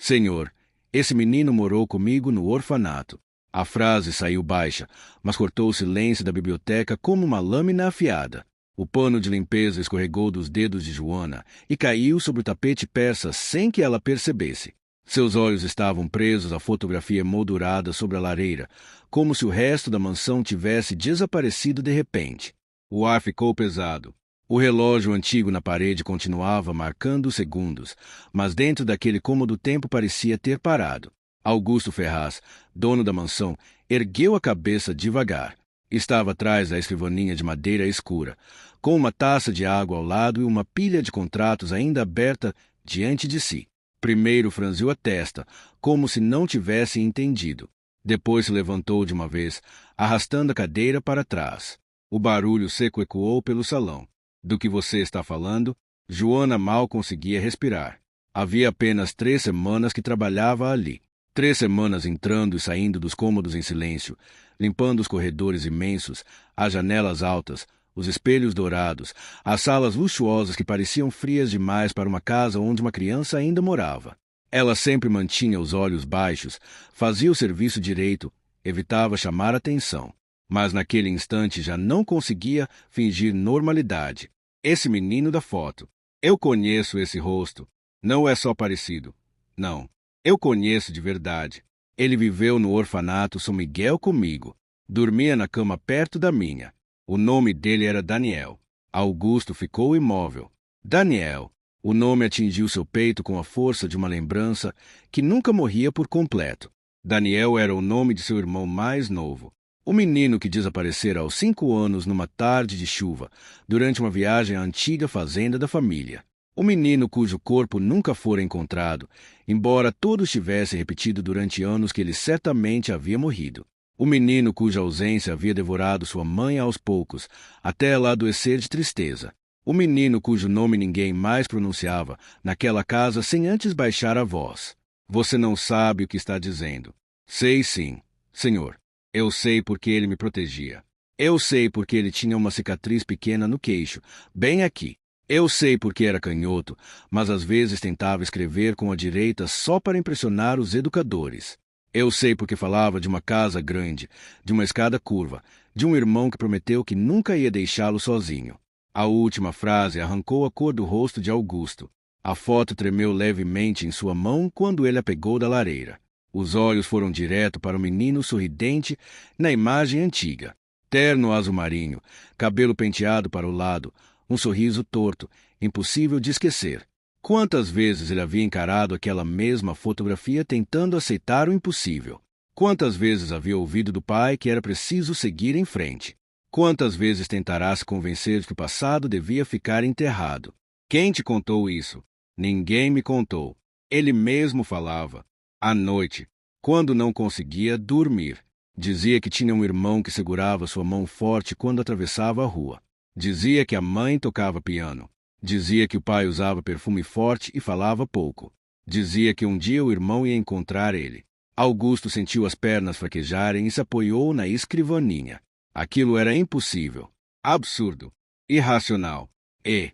Senhor, esse menino morou comigo no orfanato. A frase saiu baixa, mas cortou o silêncio da biblioteca como uma lâmina afiada. O pano de limpeza escorregou dos dedos de Joana e caiu sobre o tapete persa sem que ela percebesse. Seus olhos estavam presos à fotografia emoldurada sobre a lareira, como se o resto da mansão tivesse desaparecido de repente. O ar ficou pesado. O relógio antigo na parede continuava marcando segundos, mas dentro daquele cômodo o tempo parecia ter parado. Augusto Ferraz, dono da mansão, ergueu a cabeça devagar. Estava atrás da escrivaninha de madeira escura, com uma taça de água ao lado e uma pilha de contratos ainda aberta diante de si. Primeiro franziu a testa, como se não tivesse entendido. Depois se levantou de uma vez, arrastando a cadeira para trás. O barulho seco ecoou pelo salão. Do que você está falando? Joana mal conseguia respirar. Havia apenas 3 semanas que trabalhava ali. 3 semanas entrando e saindo dos cômodos em silêncio, limpando os corredores imensos, as janelas altas, os espelhos dourados, as salas luxuosas que pareciam frias demais para uma casa onde uma criança ainda morava. Ela sempre mantinha os olhos baixos, fazia o serviço direito, evitava chamar atenção. Mas naquele instante já não conseguia fingir normalidade. Esse menino da foto. Eu conheço esse rosto. Não é só parecido. Não. Eu conheço de verdade. Ele viveu no orfanato São Miguel comigo. Dormia na cama perto da minha. O nome dele era Daniel. Augusto ficou imóvel. Daniel. O nome atingiu seu peito com a força de uma lembrança que nunca morria por completo. Daniel era o nome de seu irmão mais novo. O menino que desaparecera aos 5 anos numa tarde de chuva, durante uma viagem à antiga fazenda da família. O menino cujo corpo nunca fora encontrado, embora todos tivessem repetido durante anos que ele certamente havia morrido. O menino cuja ausência havia devorado sua mãe aos poucos, até ela adoecer de tristeza. O menino cujo nome ninguém mais pronunciava naquela casa sem antes baixar a voz. Você não sabe o que está dizendo. Sei sim, senhor. Eu sei porque ele me protegia. Eu sei porque ele tinha uma cicatriz pequena no queixo, bem aqui. Eu sei porque era canhoto, mas às vezes tentava escrever com a direita só para impressionar os educadores. Eu sei porque falava de uma casa grande, de uma escada curva, de um irmão que prometeu que nunca ia deixá-lo sozinho. A última frase arrancou a cor do rosto de Augusto. A foto tremeu levemente em sua mão quando ele a pegou da lareira. Os olhos foram direto para o menino sorridente na imagem antiga. Terno azul marinho, cabelo penteado para o lado, um sorriso torto, impossível de esquecer. Quantas vezes ele havia encarado aquela mesma fotografia tentando aceitar o impossível? Quantas vezes havia ouvido do pai que era preciso seguir em frente? Quantas vezes tentará se convencer de que o passado devia ficar enterrado? Quem te contou isso? Ninguém me contou. Ele mesmo falava. À noite, quando não conseguia dormir, dizia que tinha um irmão que segurava sua mão forte quando atravessava a rua. Dizia que a mãe tocava piano. Dizia que o pai usava perfume forte e falava pouco. Dizia que um dia o irmão ia encontrar ele. Augusto sentiu as pernas fraquejarem e se apoiou na escrivaninha. Aquilo era impossível, absurdo, irracional. E,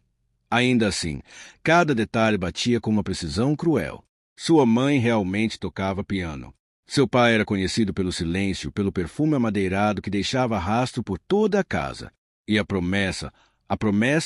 ainda assim, cada detalhe batia com uma precisão cruel. Sua mãe realmente tocava piano. Seu pai era conhecido pelo silêncio, pelo perfume amadeirado que deixava rastro por toda a casa. E a promessa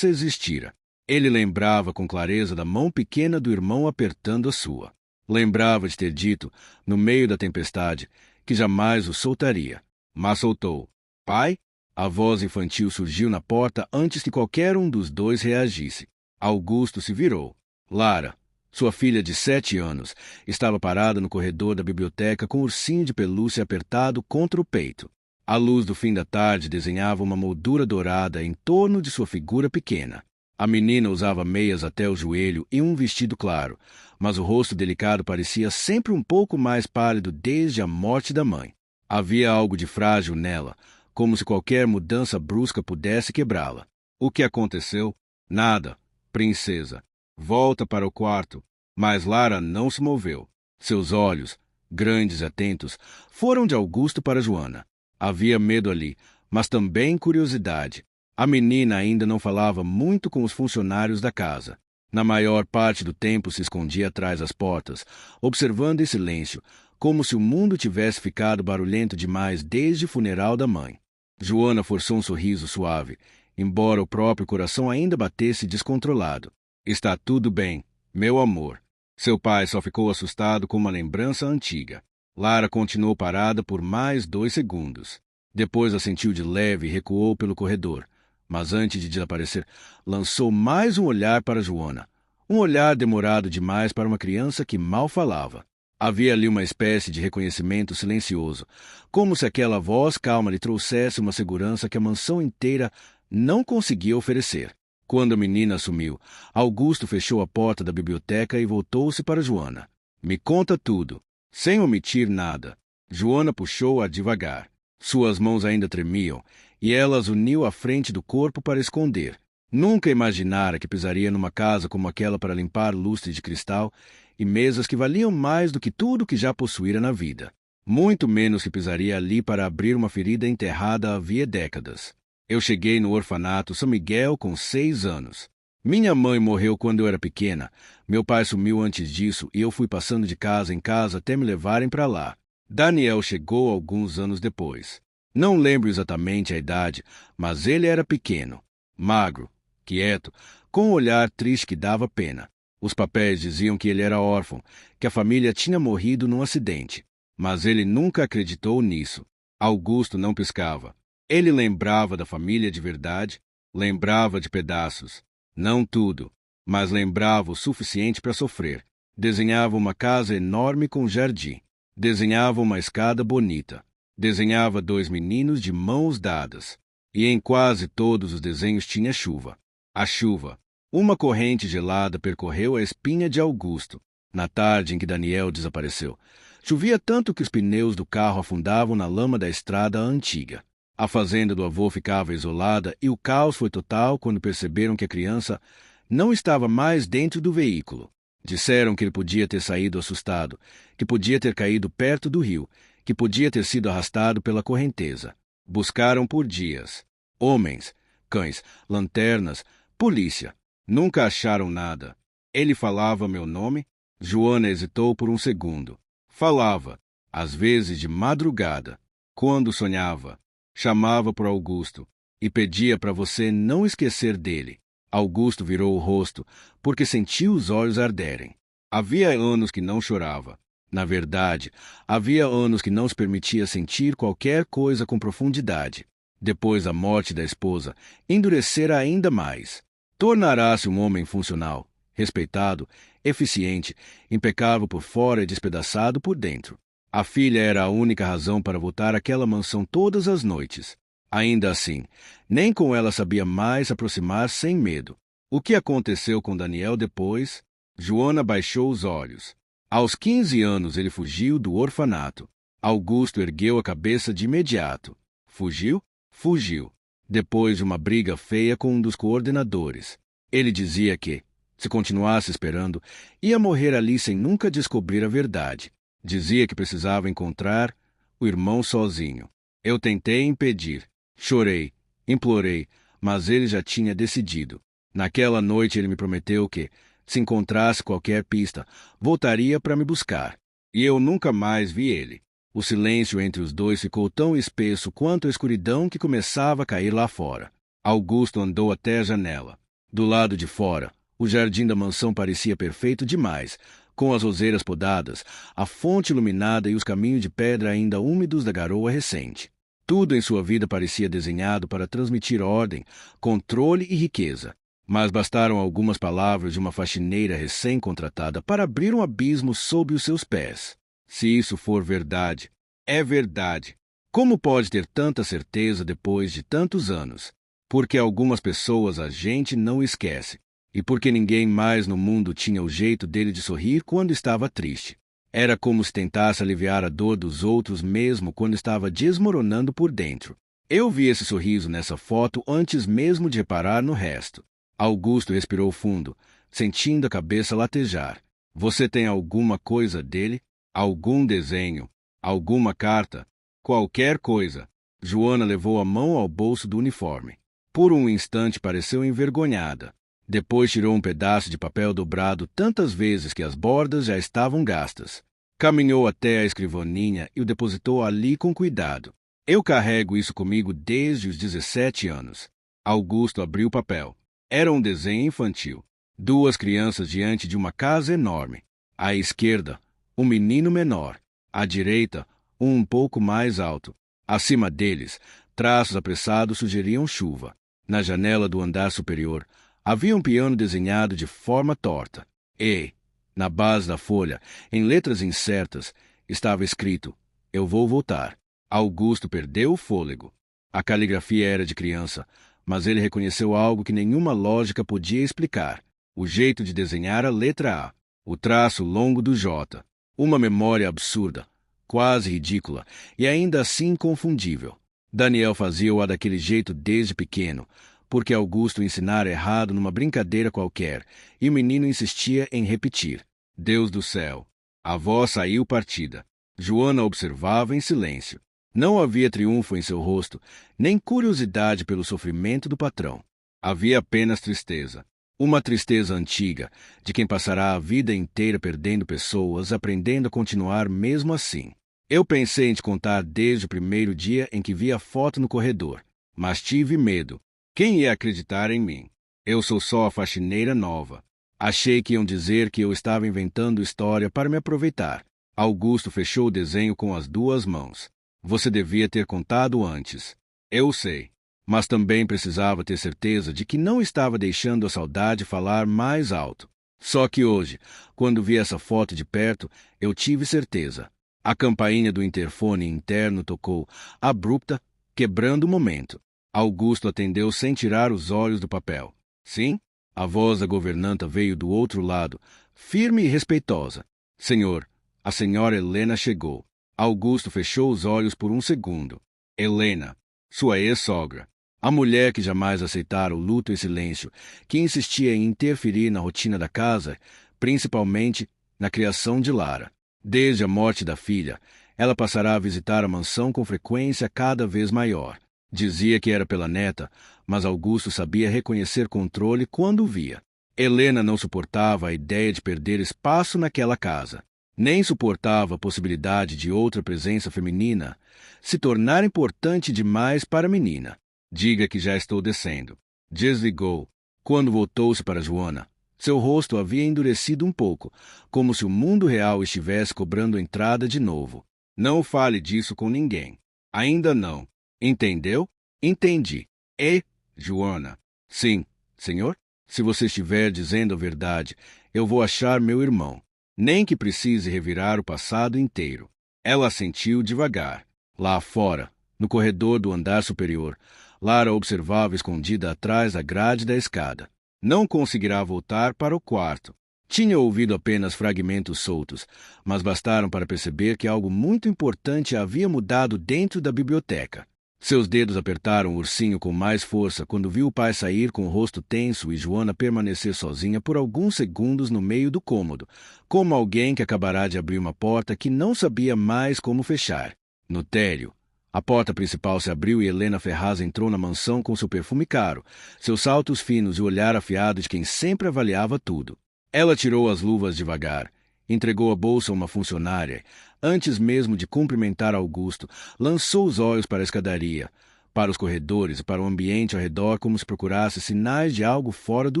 existira. Ele lembrava com clareza da mão pequena do irmão apertando a sua. Lembrava de ter dito, no meio da tempestade, que jamais o soltaria. Mas soltou. Pai? A voz infantil surgiu na porta antes que qualquer um dos dois reagisse. Augusto se virou. Lara, sua filha de 7 anos, estava parada no corredor da biblioteca com o ursinho de pelúcia apertado contra o peito. A luz do fim da tarde desenhava uma moldura dourada em torno de sua figura pequena. A menina usava meias até o joelho e um vestido claro, mas o rosto delicado parecia sempre um pouco mais pálido desde a morte da mãe. Havia algo de frágil nela, como se qualquer mudança brusca pudesse quebrá-la. O que aconteceu? Nada, princesa. Volta para o quarto. Mas Lara não se moveu. Seus olhos, grandes e atentos, foram de Augusto para Joana. Havia medo ali, mas também curiosidade. A menina ainda não falava muito com os funcionários da casa. Na maior parte do tempo se escondia atrás das portas, observando em silêncio, como se o mundo tivesse ficado barulhento demais desde o funeral da mãe. Joana forçou um sorriso suave, embora o próprio coração ainda batesse descontrolado. Está tudo bem, meu amor. Seu pai só ficou assustado com uma lembrança antiga. Lara continuou parada por mais 2 segundos. Depois assentiu de leve e recuou pelo corredor. Mas antes de desaparecer, lançou mais um olhar para Joana. Um olhar demorado demais para uma criança que mal falava. Havia ali uma espécie de reconhecimento silencioso, como se aquela voz calma lhe trouxesse uma segurança que a mansão inteira não conseguia oferecer. Quando a menina sumiu, Augusto fechou a porta da biblioteca e voltou-se para Joana. Me conta tudo, sem omitir nada. Joana puxou-a devagar. Suas mãos ainda tremiam, e ela as uniu à frente do corpo para esconder. Nunca imaginara que pisaria numa casa como aquela para limpar lustre de cristal e mesas que valiam mais do que tudo que já possuíra na vida. Muito menos que pisaria ali para abrir uma ferida enterrada havia décadas. Eu cheguei no orfanato São Miguel com 6 anos. Minha mãe morreu quando eu era pequena. Meu pai sumiu antes disso e eu fui passando de casa em casa até me levarem para lá. Daniel chegou alguns anos depois. Não lembro exatamente a idade, mas ele era pequeno, magro, quieto, com um olhar triste que dava pena. Os papéis diziam que ele era órfão, que a família tinha morrido num acidente. Mas ele nunca acreditou nisso. Augusto não piscava. Ele lembrava da família de verdade, lembrava de pedaços. Não tudo, mas lembrava o suficiente para sofrer. Desenhava uma casa enorme com jardim. Desenhava uma escada bonita. Desenhava 2 meninos de mãos dadas. E em quase todos os desenhos tinha chuva. A chuva. Uma corrente gelada percorreu a espinha de Augusto, na tarde em que Daniel desapareceu. Chovia tanto que os pneus do carro afundavam na lama da estrada antiga. A fazenda do avô ficava isolada e o caos foi total quando perceberam que a criança não estava mais dentro do veículo. Disseram que ele podia ter saído assustado, que podia ter caído perto do rio, que podia ter sido arrastado pela correnteza. Buscaram por dias. Homens, cães, lanternas, polícia. Nunca acharam nada. Ele falava meu nome? Joana hesitou por um segundo. Falava, às vezes de madrugada, quando sonhava. Chamava por Augusto e pedia para você não esquecer dele. Augusto virou o rosto, porque sentiu os olhos arderem. Havia anos que não chorava. Na verdade, havia anos que não se permitia sentir qualquer coisa com profundidade. Depois da morte da esposa, endurecera ainda mais. Tornará-se um homem funcional, respeitado, eficiente, impecável por fora e despedaçado por dentro. A filha era a única razão para voltar àquela mansão todas as noites. Ainda assim, nem com ela sabia mais se aproximar sem medo. O que aconteceu com Daniel depois? Joana baixou os olhos. Aos 15 anos ele fugiu do orfanato. Augusto ergueu a cabeça de imediato. Fugiu? Fugiu. Depois de uma briga feia com um dos coordenadores. Ele dizia que, se continuasse esperando, ia morrer ali sem nunca descobrir a verdade. Dizia que precisava encontrar o irmão sozinho. Eu tentei impedir. Chorei, implorei, mas ele já tinha decidido. Naquela noite ele me prometeu que, se encontrasse qualquer pista, voltaria para me buscar. E eu nunca mais vi ele. O silêncio entre os dois ficou tão espesso quanto a escuridão que começava a cair lá fora. Augusto andou até a janela. Do lado de fora, o jardim da mansão parecia perfeito demais, com as roseiras podadas, a fonte iluminada e os caminhos de pedra ainda úmidos da garoa recente. Tudo em sua vida parecia desenhado para transmitir ordem, controle e riqueza. Mas bastaram algumas palavras de uma faxineira recém-contratada para abrir um abismo sob os seus pés. Se isso for verdade, é verdade. Como pode ter tanta certeza depois de tantos anos? Porque algumas pessoas a gente não esquece. E porque ninguém mais no mundo tinha o jeito dele de sorrir quando estava triste. Era como se tentasse aliviar a dor dos outros mesmo quando estava desmoronando por dentro. Eu vi esse sorriso nessa foto antes mesmo de reparar no resto. Augusto respirou fundo, sentindo a cabeça latejar. Você tem alguma coisa dele? Algum desenho? Alguma carta? Qualquer coisa. Joana levou a mão ao bolso do uniforme. Por um instante pareceu envergonhada. Depois tirou um pedaço de papel dobrado tantas vezes que as bordas já estavam gastas. Caminhou até a escrivaninha e o depositou ali com cuidado. Eu carrego isso comigo desde os 17 anos. Augusto abriu o papel. Era um desenho infantil. Duas crianças diante de uma casa enorme. À esquerda, um menino menor. À direita, um pouco mais alto. Acima deles, traços apressados sugeriam chuva. Na janela do andar superior, havia um piano desenhado de forma torta. E, na base da folha, em letras incertas, estava escrito: Eu vou voltar. Augusto perdeu o fôlego. A caligrafia era de criança, mas ele reconheceu algo que nenhuma lógica podia explicar. O jeito de desenhar a letra A, o traço longo do J, uma memória absurda, quase ridícula e ainda assim inconfundível. Daniel fazia-o daquele jeito desde pequeno, porque Augusto ensinara errado numa brincadeira qualquer, e o menino insistia em repetir. Deus do céu! A avó saiu partida. Joana observava em silêncio. Não havia triunfo em seu rosto, nem curiosidade pelo sofrimento do patrão. Havia apenas tristeza. Uma tristeza antiga, de quem passará a vida inteira perdendo pessoas, aprendendo a continuar mesmo assim. Eu pensei em te contar desde o primeiro dia em que vi a foto no corredor, mas tive medo. Quem ia acreditar em mim? Eu sou só a faxineira nova. Achei que iam dizer que eu estava inventando história para me aproveitar. Augusto fechou o desenho com as duas mãos. Você devia ter contado antes. Eu sei. Mas também precisava ter certeza de que não estava deixando a saudade falar mais alto. Só que hoje, quando vi essa foto de perto, eu tive certeza. A campainha do interfone interno tocou, abrupta, quebrando o momento. Augusto atendeu sem tirar os olhos do papel. Sim? A voz da governanta veio do outro lado, firme e respeitosa. Senhor, a senhora Helena chegou. Augusto fechou os olhos por um segundo. Helena, sua ex-sogra. A mulher que jamais aceitara o luto e silêncio, que insistia em interferir na rotina da casa, principalmente na criação de Lara. Desde a morte da filha, ela passará a visitar a mansão com frequência cada vez maior. Dizia que era pela neta, mas Augusto sabia reconhecer controle quando o via. Helena não suportava a ideia de perder espaço naquela casa. Nem suportava a possibilidade de outra presença feminina se tornar importante demais para a menina. Diga que já estou descendo. Desligou. Quando voltou-se para Joana, seu rosto havia endurecido um pouco, como se o mundo real estivesse cobrando entrada de novo. Não fale disso com ninguém. Ainda não. Entendeu? Entendi. E, Joana? Sim, senhor? Se você estiver dizendo a verdade, eu vou achar meu irmão. Nem que precise revirar o passado inteiro. Ela assentiu devagar. Lá fora, no corredor do andar superior, Lara observava escondida atrás da grade da escada. Não conseguirá voltar para o quarto. Tinha ouvido apenas fragmentos soltos, mas bastaram para perceber que algo muito importante havia mudado dentro da biblioteca. Seus dedos apertaram o ursinho com mais força quando viu o pai sair com o rosto tenso e Joana permanecer sozinha por alguns segundos no meio do cômodo, como alguém que acabará de abrir uma porta que não sabia mais como fechar. No térreo, a porta principal se abriu e Helena Ferraz entrou na mansão com seu perfume caro, seus saltos finos e o olhar afiado de quem sempre avaliava tudo. Ela tirou as luvas devagar, entregou a bolsa a uma funcionária. Antes mesmo de cumprimentar Augusto, lançou os olhos para a escadaria, para os corredores e para o ambiente ao redor como se procurasse sinais de algo fora do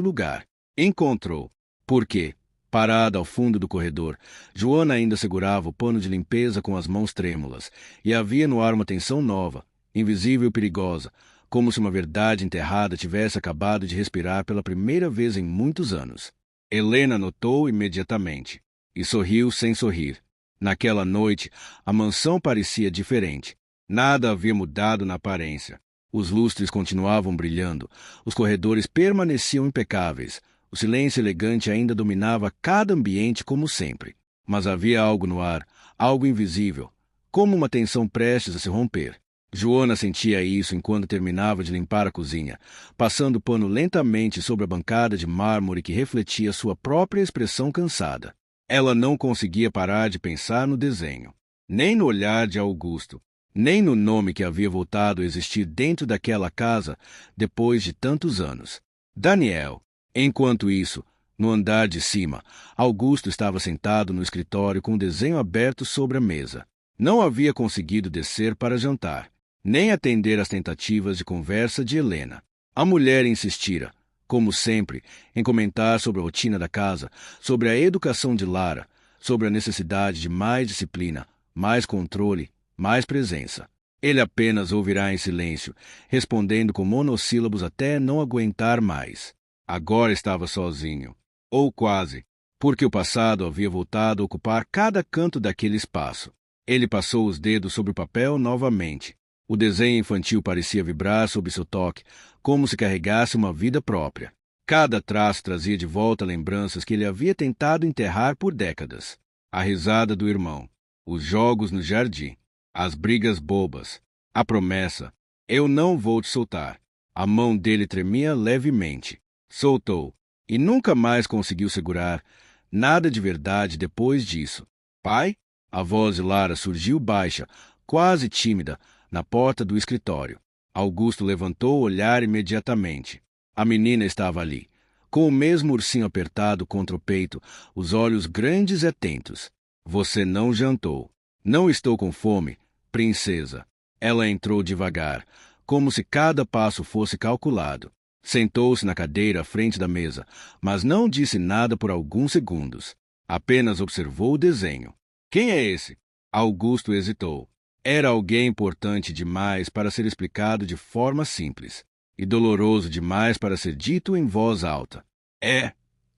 lugar. Encontrou. Por quê? Parada ao fundo do corredor, Joana ainda segurava o pano de limpeza com as mãos trêmulas, e havia no ar uma tensão nova, invisível e perigosa, como se uma verdade enterrada tivesse acabado de respirar pela primeira vez em muitos anos. Helena notou imediatamente, e sorriu sem sorrir. Naquela noite, a mansão parecia diferente. Nada havia mudado na aparência. Os lustres continuavam brilhando, os corredores permaneciam impecáveis, o silêncio elegante ainda dominava cada ambiente como sempre. Mas havia algo no ar, algo invisível, como uma tensão prestes a se romper. Joana sentia isso enquanto terminava de limpar a cozinha, passando o pano lentamente sobre a bancada de mármore que refletia sua própria expressão cansada. Ela não conseguia parar de pensar no desenho, nem no olhar de Augusto, nem no nome que havia voltado a existir dentro daquela casa depois de tantos anos. Daniel. Enquanto isso, no andar de cima, Augusto estava sentado no escritório com o desenho aberto sobre a mesa. Não havia conseguido descer para jantar, nem atender às tentativas de conversa de Helena. A mulher insistira, como sempre, em comentar sobre a rotina da casa, sobre a educação de Lara, sobre a necessidade de mais disciplina, mais controle, mais presença. Ele apenas ouvirá em silêncio, respondendo com monossílabos até não aguentar mais. Agora estava sozinho, ou quase, porque o passado havia voltado a ocupar cada canto daquele espaço. Ele passou os dedos sobre o papel novamente. O desenho infantil parecia vibrar sob seu toque, como se carregasse uma vida própria. Cada traço trazia de volta lembranças que ele havia tentado enterrar por décadas. A risada do irmão, os jogos no jardim, as brigas bobas, a promessa: "Eu não vou te soltar." A mão dele tremia levemente. Soltou, e nunca mais conseguiu segurar nada de verdade depois disso. "Pai?" A voz de Lara surgiu baixa, quase tímida, na porta do escritório. Augusto levantou o olhar imediatamente. A menina estava ali, com o mesmo ursinho apertado contra o peito, os olhos grandes e atentos. "Você não jantou." "Não estou com fome, princesa." Ela entrou devagar, como se cada passo fosse calculado. Sentou-se na cadeira à frente da mesa, mas não disse nada por alguns segundos. Apenas observou o desenho. "Quem é esse?" Augusto hesitou. Era alguém importante demais para ser explicado de forma simples, e doloroso demais para ser dito em voz alta. "É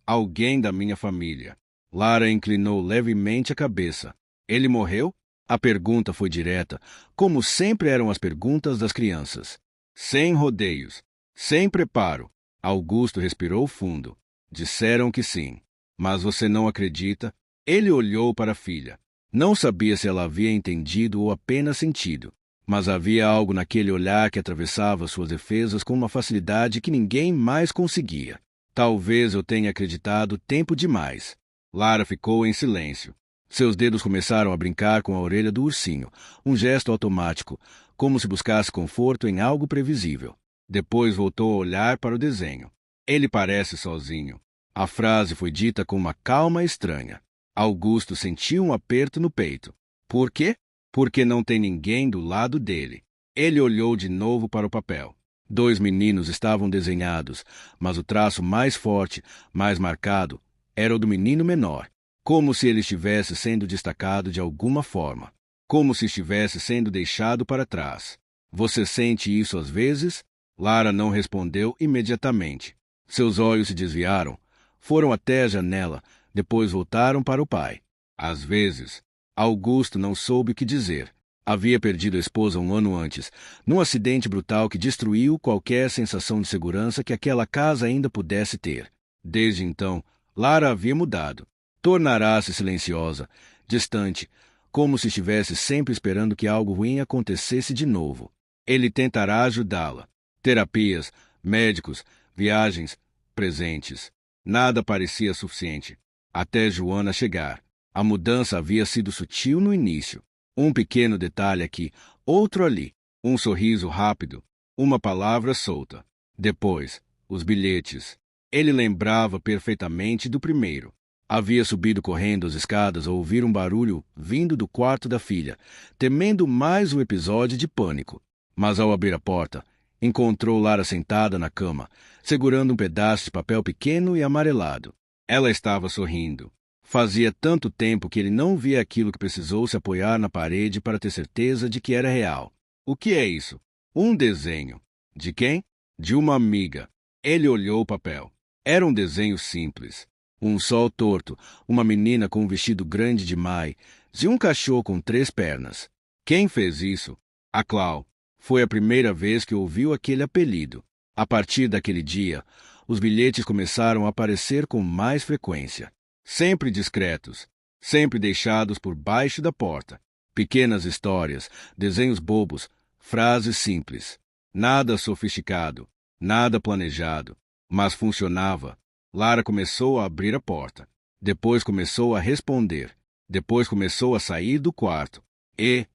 alguém da minha família." Lara inclinou levemente a cabeça. "Ele morreu?" A pergunta foi direta, como sempre eram as perguntas das crianças. Sem rodeios, sem preparo. Augusto respirou fundo. "Disseram que sim. Mas você não acredita?" Ele olhou para a filha. Não sabia se ela havia entendido ou apenas sentido, mas havia algo naquele olhar que atravessava suas defesas com uma facilidade que ninguém mais conseguia. "Talvez eu tenha acreditado tempo demais." Lara ficou em silêncio. Seus dedos começaram a brincar com a orelha do ursinho, um gesto automático, como se buscasse conforto em algo previsível. Depois voltou a olhar para o desenho. "Ele parece sozinho." A frase foi dita com uma calma estranha. Augusto sentiu um aperto no peito. "Por quê?" "Porque não tem ninguém do lado dele." Ele olhou de novo para o papel. 2 meninos estavam desenhados, mas o traço mais forte, mais marcado, era o do menino menor, como se ele estivesse sendo destacado de alguma forma, como se estivesse sendo deixado para trás. "Você sente isso às vezes?" Lara não respondeu imediatamente. Seus olhos se desviaram, foram até a janela, depois voltaram para o pai. "Às vezes." Augusto não soube o que dizer. Havia perdido a esposa 1 ano antes, num acidente brutal que destruiu qualquer sensação de segurança que aquela casa ainda pudesse ter. Desde então, Lara havia mudado. Tornará-se silenciosa, distante, como se estivesse sempre esperando que algo ruim acontecesse de novo. Ele tentará ajudá-la. Terapias, médicos, viagens, presentes. Nada parecia suficiente. Até Joana chegar. A mudança havia sido sutil no início. Um pequeno detalhe aqui, outro ali. Um sorriso rápido, uma palavra solta. Depois, os bilhetes. Ele lembrava perfeitamente do primeiro. Havia subido correndo as escadas ao ouvir um barulho vindo do quarto da filha, temendo mais um episódio de pânico. Mas ao abrir a porta, encontrou Lara sentada na cama, segurando um pedaço de papel pequeno e amarelado. Ela estava sorrindo. Fazia tanto tempo que ele não via aquilo que precisou se apoiar na parede para ter certeza de que era real. "O que é isso?" "Um desenho." "De quem?" "De uma amiga." Ele olhou o papel. Era um desenho simples. Um sol torto, uma menina com um vestido grande demais e um cachorro com 3 pernas. Quem fez isso? A Clau. Foi a primeira vez que ouviu aquele apelido. A partir daquele dia, os bilhetes começaram a aparecer com mais frequência. Sempre discretos, sempre deixados por baixo da porta. Pequenas histórias, desenhos bobos, frases simples. Nada sofisticado, nada planejado, mas funcionava. Lara começou a abrir a porta. Depois começou a responder. Depois começou a sair do quarto. E,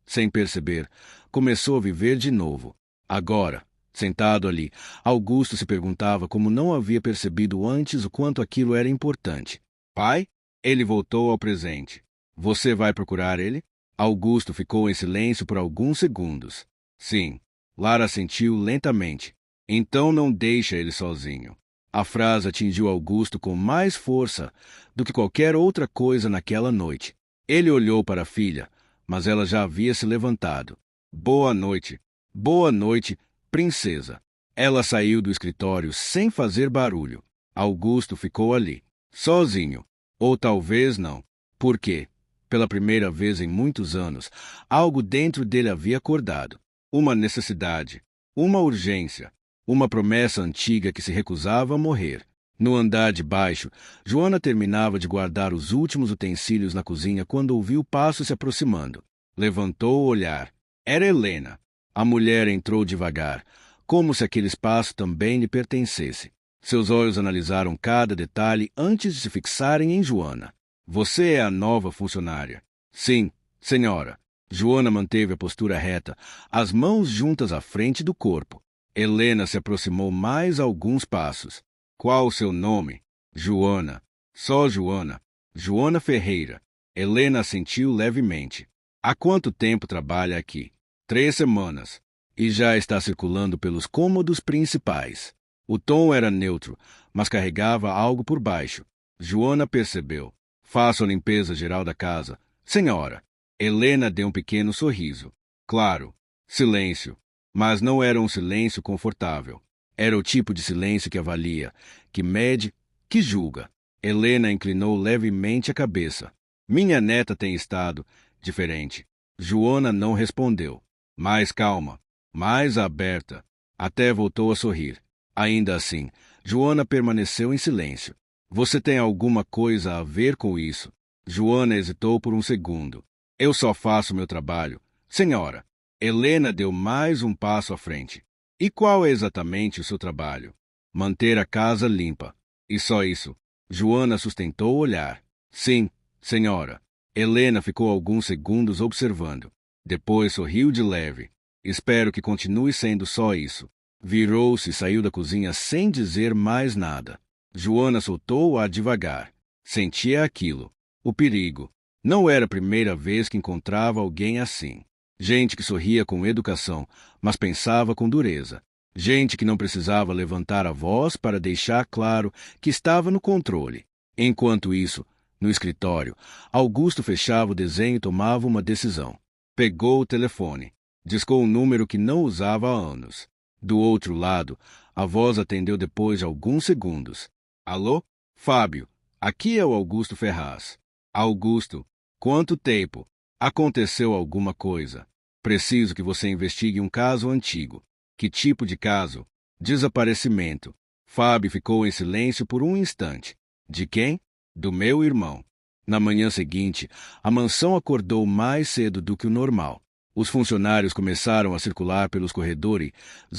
sem perceber, começou a viver de novo. Agora, Sentado ali, Augusto se perguntava como não havia percebido antes o quanto aquilo era importante. Pai? Ele voltou ao presente. Você vai procurar ele? Augusto ficou em silêncio por alguns segundos. Sim. Lara assentiu lentamente. Então não deixa ele sozinho. A frase atingiu Augusto com mais força do que qualquer outra coisa naquela noite. Ele olhou para a filha, mas ela já havia se levantado. Boa noite. Boa noite, princesa. Ela saiu do escritório sem fazer barulho. Augusto ficou ali, sozinho. Ou talvez não. Por quê? Pela primeira vez em muitos anos, algo dentro dele havia acordado. Uma necessidade, uma urgência, uma promessa antiga que se recusava a morrer. No andar de baixo, Joana terminava de guardar os últimos utensílios na cozinha quando ouviu passos se aproximando. Levantou o olhar. Era Helena. A mulher entrou devagar, como se aquele espaço também lhe pertencesse. Seus olhos analisaram cada detalhe antes de se fixarem em Joana. Você é a nova funcionária. Sim, senhora. Joana manteve a postura reta, as mãos juntas à frente do corpo. Helena se aproximou mais alguns passos. Qual o seu nome? Joana. Só Joana. Joana Ferreira. Helena assentiu levemente. Há quanto tempo trabalha aqui? 3 semanas. E já está circulando pelos cômodos principais. O tom era neutro, mas carregava algo por baixo. Joana percebeu. Faço a limpeza geral da casa. Senhora. Helena deu um pequeno sorriso. Claro. Silêncio. Mas não era um silêncio confortável. Era o tipo de silêncio que avalia, que mede, que julga. Helena inclinou levemente a cabeça. Minha neta tem estado diferente. Joana não respondeu. Mais calma, mais aberta. Até voltou a sorrir. Ainda assim, Joana permaneceu em silêncio. Você tem alguma coisa a ver com isso? Joana hesitou por um segundo. Eu só faço meu trabalho. Senhora. Helena deu mais um passo à frente. E qual é exatamente o seu trabalho? Manter a casa limpa. E só isso. Joana sustentou o olhar. Sim, senhora. Helena ficou alguns segundos observando. Depois sorriu de leve. Espero que continue sendo só isso. Virou-se e saiu da cozinha sem dizer mais nada. Joana soltou-a devagar. Sentia aquilo. O perigo. Não era a primeira vez que encontrava alguém assim. Gente que sorria com educação, mas pensava com dureza. Gente que não precisava levantar a voz para deixar claro que estava no controle. Enquanto isso, no escritório, Augusto fechava o desenho e tomava uma decisão. Pegou o telefone. Discou um número que não usava há anos. Do outro lado, a voz atendeu depois de alguns segundos. Alô? Fábio, aqui é o Augusto Ferraz. Augusto, quanto tempo? Aconteceu alguma coisa. Preciso que você investigue um caso antigo. Que tipo de caso? Desaparecimento. Fábio ficou em silêncio por um instante. De quem? Do meu irmão. Na manhã seguinte, a mansão acordou mais cedo do que o normal. Os funcionários começaram a circular pelos corredores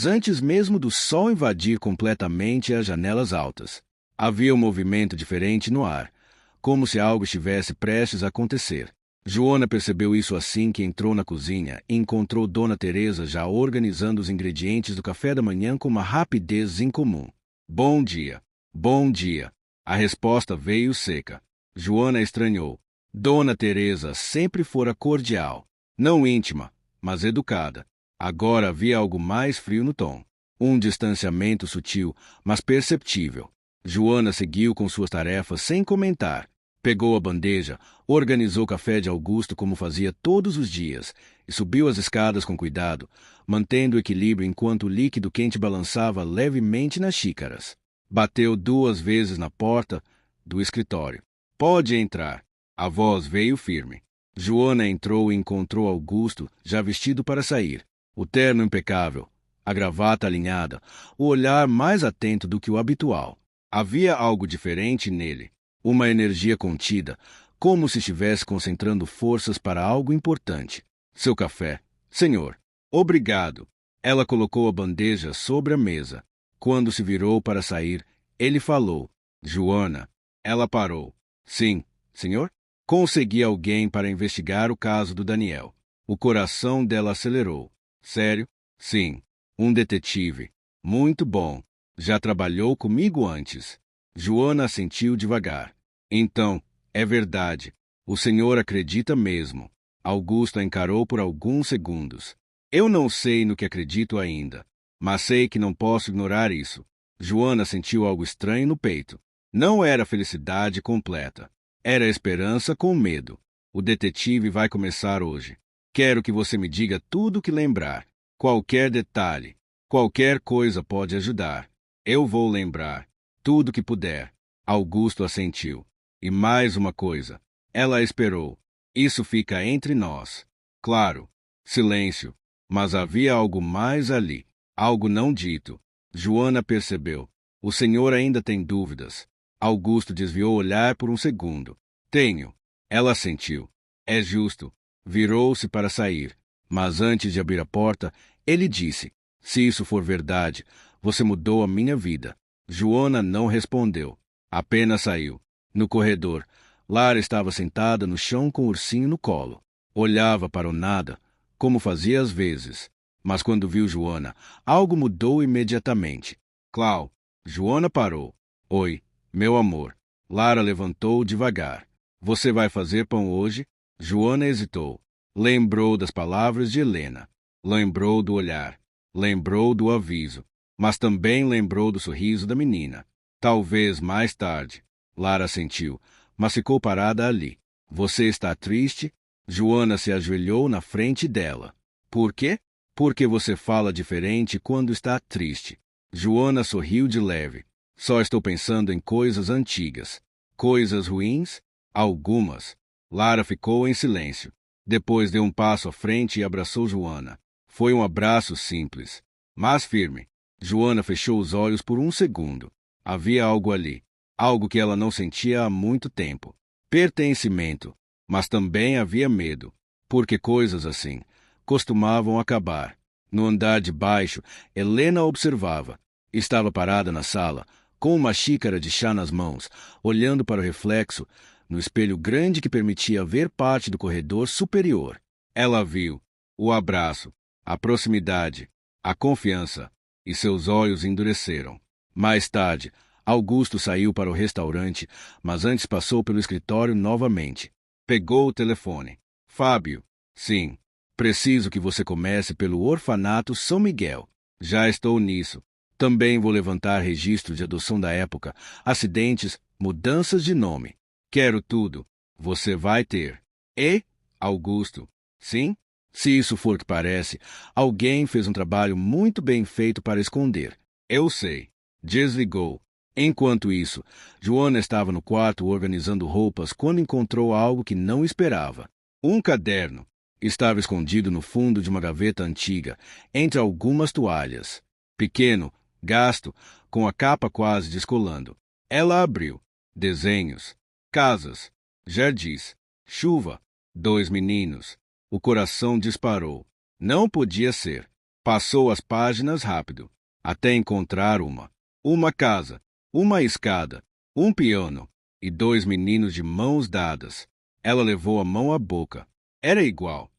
antes mesmo do sol invadir completamente as janelas altas. Havia um movimento diferente no ar, como se algo estivesse prestes a acontecer. Joana percebeu isso assim que entrou na cozinha e encontrou Dona Teresa já organizando os ingredientes do café da manhã com uma rapidez incomum. Bom dia. Bom dia. A resposta veio seca. Joana estranhou. Dona Teresa sempre fora cordial. Não íntima, mas educada. Agora havia algo mais frio no tom. Um distanciamento sutil, mas perceptível. Joana seguiu com suas tarefas sem comentar. Pegou a bandeja, organizou o café de Augusto como fazia todos os dias e subiu as escadas com cuidado, mantendo o equilíbrio enquanto o líquido quente balançava levemente nas xícaras. Bateu 2 vezes na porta do escritório. Pode entrar. A voz veio firme. Joana entrou e encontrou Augusto já vestido para sair. O terno impecável, a gravata alinhada, o olhar mais atento do que o habitual. Havia algo diferente nele. Uma energia contida, como se estivesse concentrando forças para algo importante. Seu café. Senhor. Obrigado. Ela colocou a bandeja sobre a mesa. Quando se virou para sair, ele falou. Joana. Ela parou. Sim, senhor? Consegui alguém para investigar o caso do Daniel. O coração dela acelerou. Sério? Sim. Um detetive. Muito bom. Já trabalhou comigo antes. Joana assentiu devagar. Então, é verdade. O senhor acredita mesmo. Augusto a encarou por alguns segundos. Eu não sei no que acredito ainda, mas sei que não posso ignorar isso. Joana sentiu algo estranho no peito. Não era felicidade completa. Era esperança com medo. O detetive vai começar hoje. Quero que você me diga tudo o que lembrar. Qualquer detalhe. Qualquer coisa pode ajudar. Eu vou lembrar. Tudo que puder. Augusto assentiu. E mais uma coisa. Ela esperou. Isso fica entre nós. Claro. Silêncio. Mas havia algo mais ali. Algo não dito. Joana percebeu. O senhor ainda tem dúvidas. Augusto desviou o olhar por um segundo. Tenho. Ela assentiu. É justo. Virou-se para sair. Mas antes de abrir a porta, ele disse: se isso for verdade, você mudou a minha vida. Joana não respondeu. Apenas saiu. No corredor, Lara estava sentada no chão com o ursinho no colo. Olhava para o nada, como fazia às vezes. Mas quando viu Joana, algo mudou imediatamente. Clau. Joana parou. Oi, meu amor. Lara levantou devagar. Você vai fazer pão hoje? Joana hesitou. Lembrou das palavras de Helena. Lembrou do olhar. Lembrou do aviso. Mas também lembrou do sorriso da menina. Talvez mais tarde. Lara sentiu, mas ficou parada ali. Você está triste? Joana se ajoelhou na frente dela. Por quê? Porque você fala diferente quando está triste. Joana sorriu de leve. Só estou pensando em coisas antigas. Coisas ruins? Algumas. Lara ficou em silêncio. Depois deu um passo à frente e abraçou Joana. Foi um abraço simples, mas firme. Joana fechou os olhos por um segundo. Havia algo ali. Algo que ela não sentia há muito tempo. Pertencimento. Mas também havia medo. Porque coisas assim costumavam acabar. No andar de baixo, Helena observava. Estava parada na sala, com uma xícara de chá nas mãos, olhando para o reflexo no espelho grande que permitia ver parte do corredor superior. Ela viu o abraço, a proximidade, a confiança, e seus olhos endureceram. Mais tarde, Augusto saiu para o restaurante, mas antes passou pelo escritório novamente. Pegou o telefone. Fábio. Sim. Preciso que você comece pelo orfanato São Miguel. Já estou nisso. Também vou levantar registro de adoção da época, acidentes, mudanças de nome. Quero tudo. Você vai ter. E, Augusto? Sim? Se isso for o que parece, alguém fez um trabalho muito bem feito para esconder. Eu sei. Desligou. Enquanto isso, Joana estava no quarto organizando roupas quando encontrou algo que não esperava. Um caderno. Estava escondido no fundo de uma gaveta antiga, entre algumas toalhas. Pequeno, gasto, com a capa quase descolando. Ela abriu. Desenhos. Casas. Jardins. Chuva. 2 meninos. O coração disparou. Não podia ser. Passou as páginas rápido, até encontrar uma casa, uma escada, um piano e 2 meninos de mãos dadas. Ela levou a mão à boca. Era igual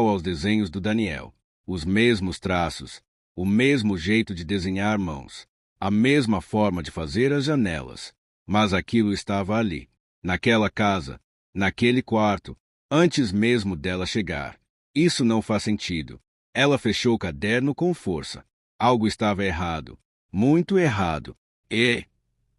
aos desenhos do Daniel. Os mesmos traços, o mesmo jeito de desenhar mãos, a mesma forma de fazer as janelas. Mas aquilo estava ali, naquela casa, naquele quarto, antes mesmo dela chegar. Isso não faz sentido. Ela fechou o caderno com força. Algo estava errado. Muito errado. E,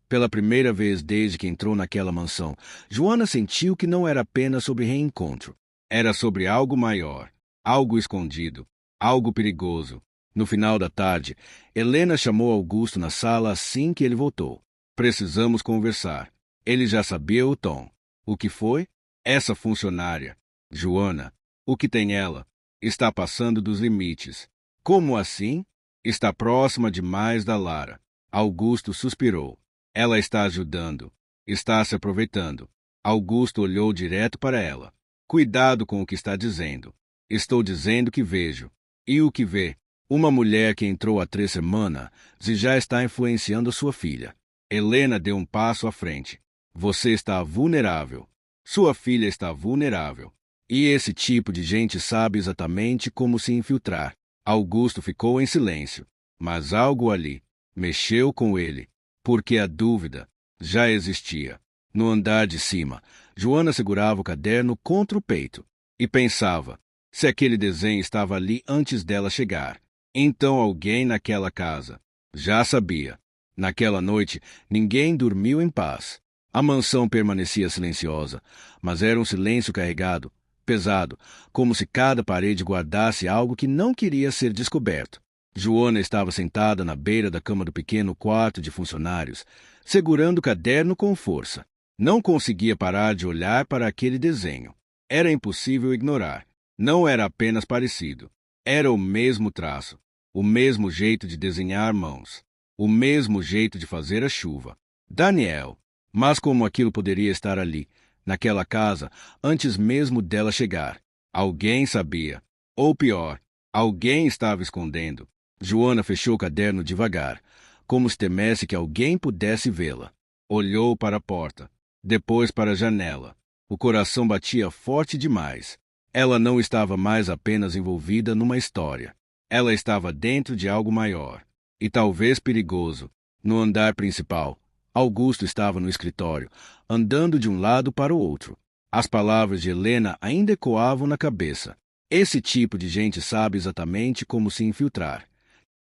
pela primeira vez desde que entrou naquela mansão, Joana sentiu que não era apenas sobre reencontro. Era sobre algo maior, algo escondido, algo perigoso. No final da tarde, Helena chamou Augusto na sala assim que ele voltou. Precisamos conversar. Ele já sabia o tom. O que foi? Essa funcionária. Joana. O que tem ela? Está passando dos limites. Como assim? Está próxima demais da Lara. Augusto suspirou. Ela está ajudando. Está se aproveitando. Augusto olhou direto para ela. Cuidado com o que está dizendo. Estou dizendo que vejo. E o que vê? Uma mulher que entrou há 3 semanas e já está influenciando sua filha. Helena deu um passo à frente. Você está vulnerável. Sua filha está vulnerável. E esse tipo de gente sabe exatamente como se infiltrar. Augusto ficou em silêncio, mas algo ali mexeu com ele, porque a dúvida já existia. No andar de cima, Joana segurava o caderno contra o peito e pensava: se aquele desenho estava ali antes dela chegar, então alguém naquela casa já sabia. Naquela noite, ninguém dormiu em paz. A mansão permanecia silenciosa, mas era um silêncio carregado, pesado, como se cada parede guardasse algo que não queria ser descoberto. Joana estava sentada na beira da cama do pequeno quarto de funcionários, segurando o caderno com força. Não conseguia parar de olhar para aquele desenho. Era impossível ignorar. Não era apenas parecido. Era o mesmo traço, o mesmo jeito de desenhar mãos, o mesmo jeito de fazer a chuva. Daniel. Mas como aquilo poderia estar ali, naquela casa, antes mesmo dela chegar? Alguém sabia. Ou pior, alguém estava escondendo. Joana fechou o caderno devagar, como se temesse que alguém pudesse vê-la. Olhou para a porta, depois para a janela. O coração batia forte demais. Ela não estava mais apenas envolvida numa história. Ela estava dentro de algo maior, e talvez perigoso. No andar principal, Augusto estava no escritório, andando de um lado para o outro. As palavras de Helena ainda ecoavam na cabeça. Esse tipo de gente sabe exatamente como se infiltrar.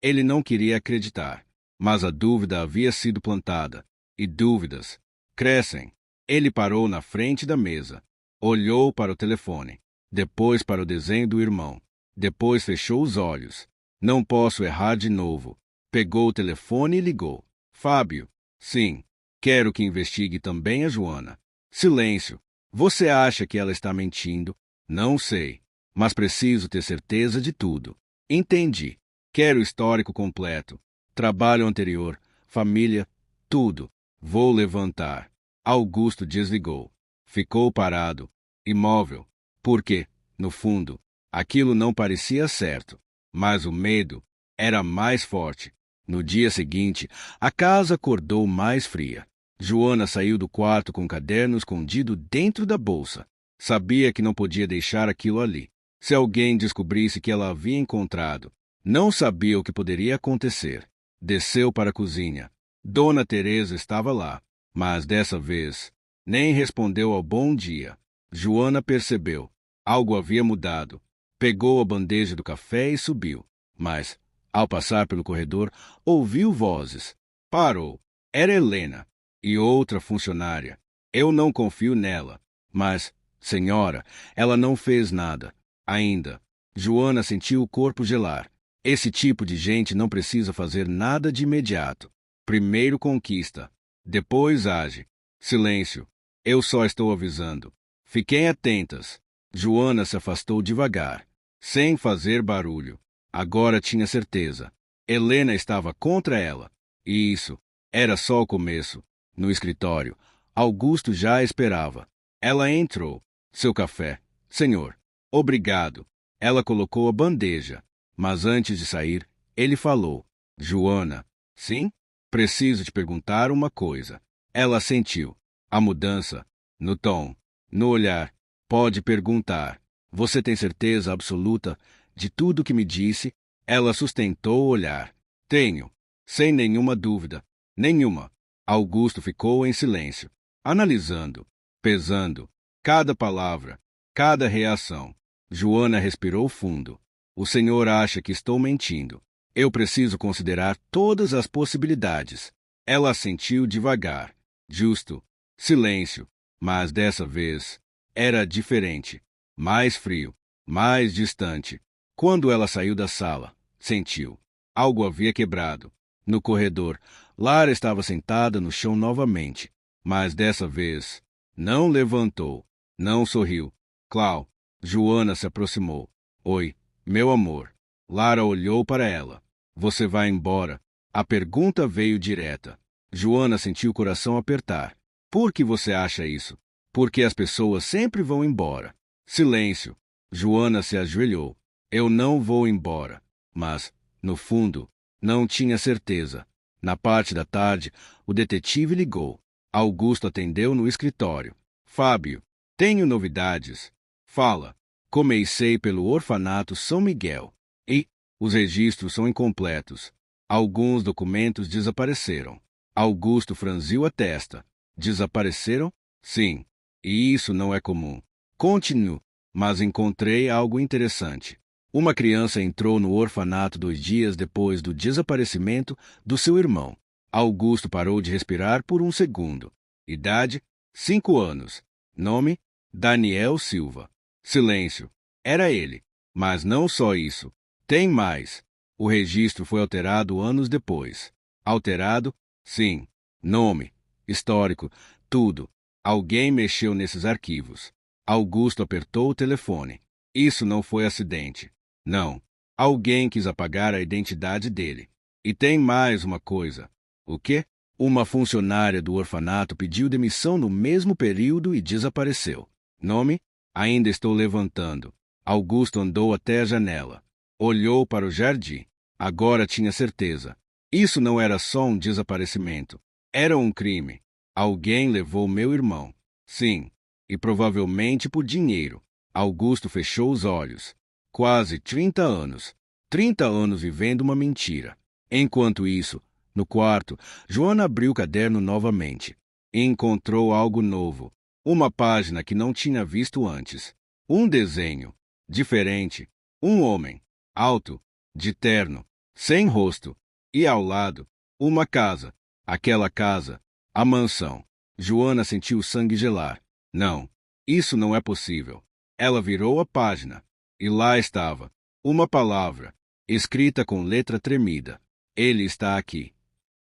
Ele não queria acreditar, mas a dúvida havia sido plantada, e dúvidas crescem. Ele parou na frente da mesa, olhou para o telefone, depois para o desenho do irmão, depois fechou os olhos. Não posso errar de novo. Pegou o telefone e ligou. Fábio. Sim. Quero que investigue também a Joana. Silêncio. Você acha que ela está mentindo? Não sei. Mas preciso ter certeza de tudo. Entendi. Quero o histórico completo. Trabalho anterior, família, tudo. Vou levantar. Augusto desligou. Ficou parado, imóvel. Porque, no fundo, aquilo não parecia certo. Mas o medo era mais forte. No dia seguinte, a casa acordou mais fria. Joana saiu do quarto com o caderno escondido dentro da bolsa. Sabia que não podia deixar aquilo ali. Se alguém descobrisse que ela havia encontrado, não sabia o que poderia acontecer. Desceu para a cozinha. Dona Teresa estava lá, mas dessa vez nem respondeu ao bom dia. Joana percebeu. Algo havia mudado. Pegou a bandeja do café e subiu. Mas, ao passar pelo corredor, ouviu vozes. Parou. Era Helena e outra funcionária. Eu não confio nela. Mas, senhora, ela não fez nada. Ainda. Joana sentiu o corpo gelar. Esse tipo de gente não precisa fazer nada de imediato. Primeiro conquista. Depois age. Silêncio. Eu só estou avisando. Fiquem atentas. Joana se afastou devagar, sem fazer barulho. Agora tinha certeza. Helena estava contra ela. E isso era só o começo. No escritório, Augusto já a esperava. Ela entrou. Seu café. Senhor. Obrigado. Ela colocou a bandeja. Mas antes de sair, ele falou. Joana. Sim? Preciso te perguntar uma coisa. Ela sentiu a mudança no tom, no olhar. Pode perguntar. Você tem certeza absoluta de tudo que me disse? Ela sustentou o olhar. Tenho. Sem nenhuma dúvida. Nenhuma. Augusto ficou em silêncio, analisando, pesando cada palavra, cada reação. Joana respirou fundo. O senhor acha que estou mentindo. Eu preciso considerar todas as possibilidades. Ela assentiu devagar. Justo. Silêncio. Mas dessa vez era diferente. Mais frio. Mais distante. Quando ela saiu da sala, sentiu. Algo havia quebrado. No corredor, Lara estava sentada no chão novamente. Mas dessa vez, não levantou. Não sorriu. Clau. Joana se aproximou. Oi, meu amor. Lara olhou para ela. Você vai embora? A pergunta veio direta. Joana sentiu o coração apertar. Por que você acha isso? Porque as pessoas sempre vão embora. Silêncio. Joana se ajoelhou. Eu não vou embora. Mas, no fundo, não tinha certeza. Na parte da tarde, o detetive ligou. Augusto atendeu no escritório. Fábio, tenho novidades. Fala. Comecei pelo orfanato São Miguel. E Os registros são incompletos. Alguns documentos desapareceram. Augusto franziu a testa. Desapareceram? Sim. E isso não é comum. Continuo, mas encontrei algo interessante. Uma criança entrou no orfanato 2 dias depois do desaparecimento do seu irmão. Augusto parou de respirar por um segundo. Idade: 5 anos. Nome: Daniel Silva. Silêncio. Era ele. Mas não só isso. Tem mais. O registro foi alterado anos depois. Alterado? Sim. Nome, histórico, tudo. Alguém mexeu nesses arquivos. Augusto apertou o telefone. Isso não foi acidente. Não. Alguém quis apagar a identidade dele. E tem mais uma coisa. O quê? Uma funcionária do orfanato pediu demissão no mesmo período e desapareceu. Nome? Ainda estou levantando. Augusto andou até a janela. Olhou para o jardim. Agora tinha certeza. Isso não era só um desaparecimento. Era um crime. Alguém levou meu irmão. Sim. E provavelmente por dinheiro. Augusto fechou os olhos. Quase 30 anos. 30 anos vivendo uma mentira. Enquanto isso, no quarto, Joana abriu o caderno novamente. E encontrou algo novo. Uma página que não tinha visto antes. Um desenho. Diferente. Um homem. Alto. De terno. Sem rosto. E ao lado, uma casa. Aquela casa. A mansão. Joana sentiu o sangue gelar. Não. Isso não é possível. Ela virou a página. E lá estava. Uma palavra. Escrita com letra tremida. Ele está aqui.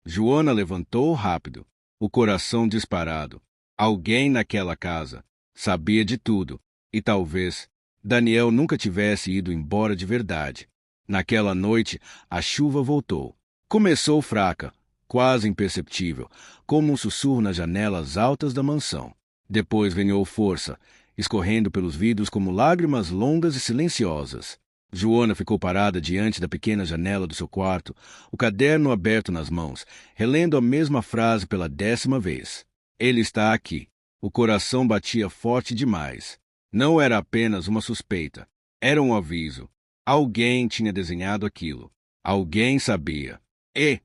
Joana levantou rápido. O coração disparado. Alguém naquela casa. Sabia de tudo. E talvez Daniel nunca tivesse ido embora de verdade. Naquela noite, a chuva voltou. Começou fraca, quase imperceptível, como um sussurro nas janelas altas da mansão. Depois ganhou força, escorrendo pelos vidros como lágrimas longas e silenciosas. Joana ficou parada diante da pequena janela do seu quarto, o caderno aberto nas mãos, relendo a mesma frase pela 10ª vez. Ele está aqui. O coração batia forte demais. Não era apenas uma suspeita. Era um aviso. Alguém tinha desenhado aquilo. Alguém sabia. E,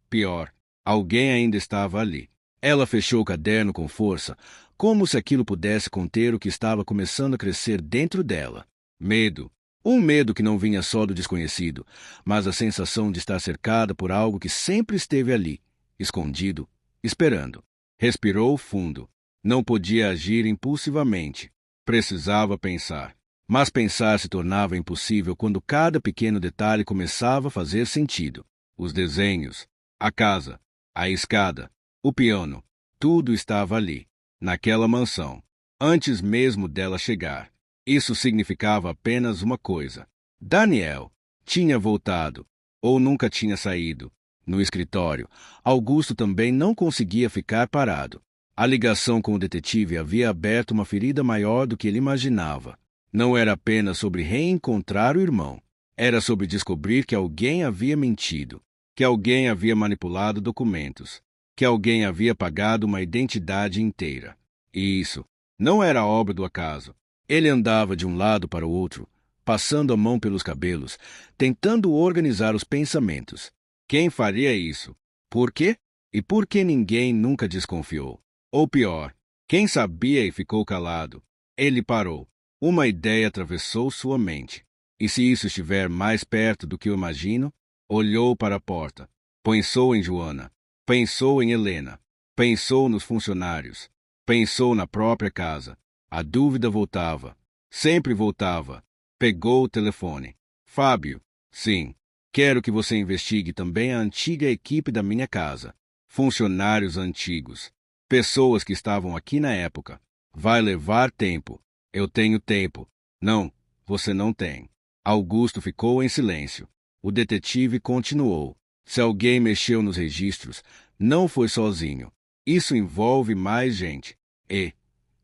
pior, alguém ainda estava ali. Ela fechou o caderno com força, como se aquilo pudesse conter o que estava começando a crescer dentro dela. Medo. Um medo que não vinha só do desconhecido, mas a sensação de estar cercada por algo que sempre esteve ali, escondido, esperando. Respirou fundo. Não podia agir impulsivamente. Precisava pensar. Mas pensar se tornava impossível quando cada pequeno detalhe começava a fazer sentido. Os desenhos, a casa, a escada, o piano, tudo estava ali, naquela mansão, antes mesmo dela chegar. Isso significava apenas uma coisa. Daniel tinha voltado, ou nunca tinha saído. No escritório, Augusto também não conseguia ficar parado. A ligação com o detetive havia aberto uma ferida maior do que ele imaginava. Não era apenas sobre reencontrar o irmão. Era sobre descobrir que alguém havia mentido, que alguém havia manipulado documentos, que alguém havia pagado uma identidade inteira. E isso não era obra do acaso. Ele andava de um lado para o outro, passando a mão pelos cabelos, tentando organizar os pensamentos. Quem faria isso? Por quê? E por que ninguém nunca desconfiou? Ou pior, quem sabia e ficou calado? Ele parou. Uma ideia atravessou sua mente. E se isso estiver mais perto do que eu imagino? Olhou para a porta. Pensou em Joana. Pensou em Helena. Pensou nos funcionários. Pensou na própria casa. A dúvida voltava. Sempre voltava. Pegou o telefone. Fábio. Sim. Quero que você investigue também a antiga equipe da minha casa. Funcionários antigos. Pessoas que estavam aqui na época. Vai levar tempo. Eu tenho tempo. Não, você não tem. Augusto ficou em silêncio. O detetive continuou. Se alguém mexeu nos registros, não foi sozinho. Isso envolve mais gente. E,